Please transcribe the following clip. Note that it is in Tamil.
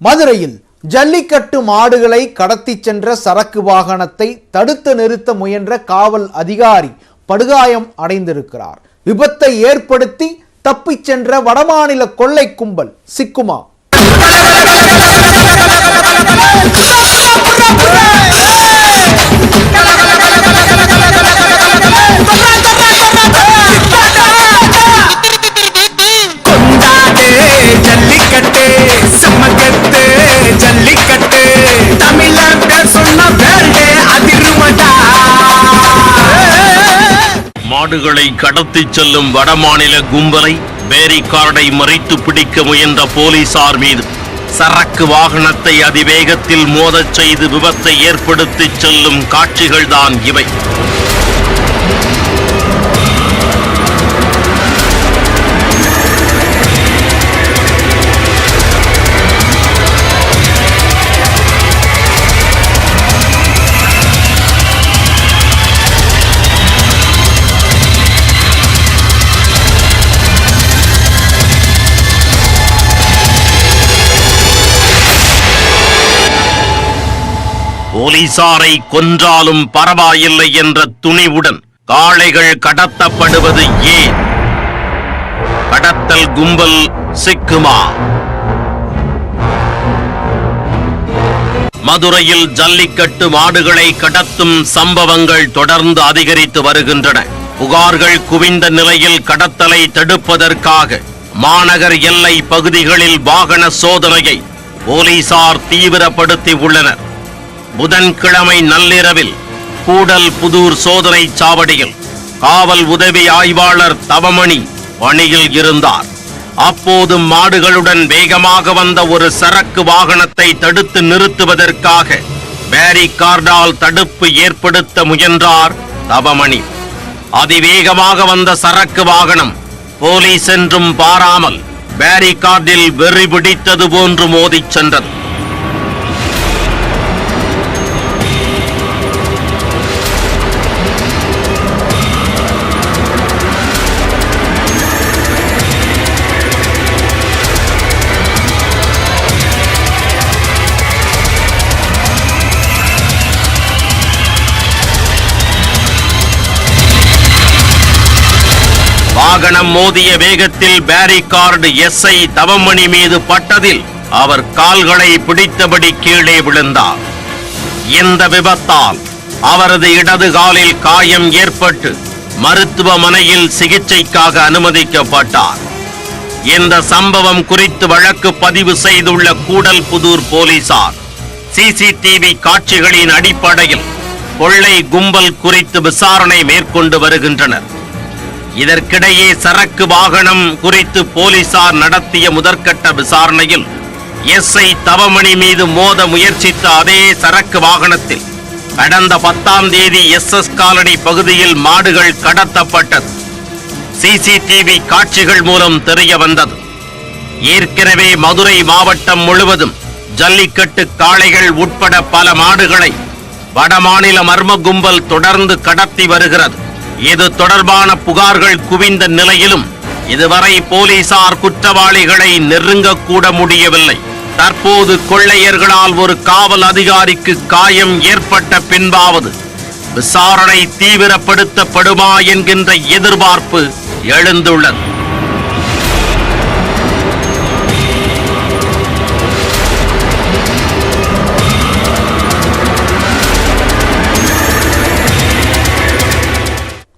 மதுரையில் ஜல்லிக்கட்டு மாடுகளை கடத்தி சென்ற சரக்கு வாகனத்தை தடுத்து நிறுத்த முயன்ற காவல் அதிகாரி படுகாயம் அடைந்திருக்கிறார். விபத்தை ஏற்படுத்தி தப்பிச் சென்ற வடமாநில கொள்ளை கும்பல் சிக்குமா? மாடுகளை கடத்தி செல்லும் வடமாநில கும்பலை பேரிகார்டை மறித்து பிடிக்க முயன்ற போலீசார் மீது சரக்கு வாகனத்தை அதிவேகத்தில் மோதச் செய்து விபத்தை ஏற்படுத்தி செல்லும் காட்சிகள்தான் இவை. போலீசாரை கொன்றாலும் பரவாயில்லை என்ற துணிவுடன் காளைகள் கடத்தப்படுவது ஏன்? கடத்தல் கும்பல் சிக்குமா? மதுரையில் ஜல்லிக்கட்டு மாடுகளை கடத்தும் சம்பவங்கள் தொடர்ந்து அதிகரித்து வருகின்றன. புகார்கள் குவிந்த நிலையில் கடத்தலை தடுப்பதற்காக மாநகர் எல்லை பகுதிகளில் வாகன சோதனையை போலீசார் தீவிரப்படுத்தி உள்ளனர். புதன்கிழமை நள்ளிரவில் கூடல்புதூர் சோதனை சாவடியில் காவல் உதவி ஆய்வாளர் தவமணி பணியில் இருந்தார். அப்போது மாடுகளுடன் வேகமாக வந்த ஒரு சரக்கு வாகனத்தை தடுத்து நிறுத்துவதற்காக பேரிகார்டால் தடுப்பு ஏற்படுத்த முயன்றார் தவமணி. அதிவேகமாக வந்த சரக்கு வாகனம் போலீஸ் என்றும் பாராமல் பேரிகார்டில் வெறி பிடித்தது போன்று மோதிச் சென்றது. வாகனம் மோதிய வேகத்தில் பேரிகார்டு எஸ்ஐ தவமணி மீது பட்டதில் அவர் கால்களை பிடித்தபடி கீழே விழுந்தார். இந்த விபத்தால் அவரது இடது காலில் காயம் ஏற்பட்டு மருத்துவமனையில் சிகிச்சைக்காக அனுமதிக்கப்பட்டார். இந்த சம்பவம் குறித்து வழக்கு பதிவு செய்துள்ள கூடல்புதூர் போலீசார் சிசிடிவி காட்சிகளின் அடிப்படையில் கொள்ளை கும்பல் குறித்து விசாரணை மேற்கொண்டு வருகின்றனர். இதற்கிடையே சரக்கு வாகனம் குறித்து போலீசார் நடத்திய முதற்கட்ட விசாரணையில் எஸ்ஐ தவமணி மீது மோத முயற்சித்த அதே சரக்கு வாகனத்தில் கடந்த 10ஆம் தேதி SS காலனி பகுதியில் மாடுகள் கடத்தப்பட்டது சிசிடிவி காட்சிகள் மூலம் தெரிய வந்தது. ஏற்கனவே மதுரை மாவட்டம் முழுவதும் ஜல்லிக்கட்டு காளைகள் உட்பட பல மாடுகளை வடமாநில மர்ம கும்பல் தொடர்ந்து கடத்தி வருகிறது. இது தொடர்பான புகார்கள் குவிந்த நிலையிலும் இதுவரை போலீசார் குற்றவாளிகளை நெருங்கக்கூட முடியவில்லை. தற்போது கொள்ளையர்களால் ஒரு காவல் அதிகாரிக்கு காயம் ஏற்பட்ட பின்பாவது விசாரணை தீவிரப்படுத்தப்படுமா என்கின்ற எதிர்பார்ப்பு எழுந்துள்ளது.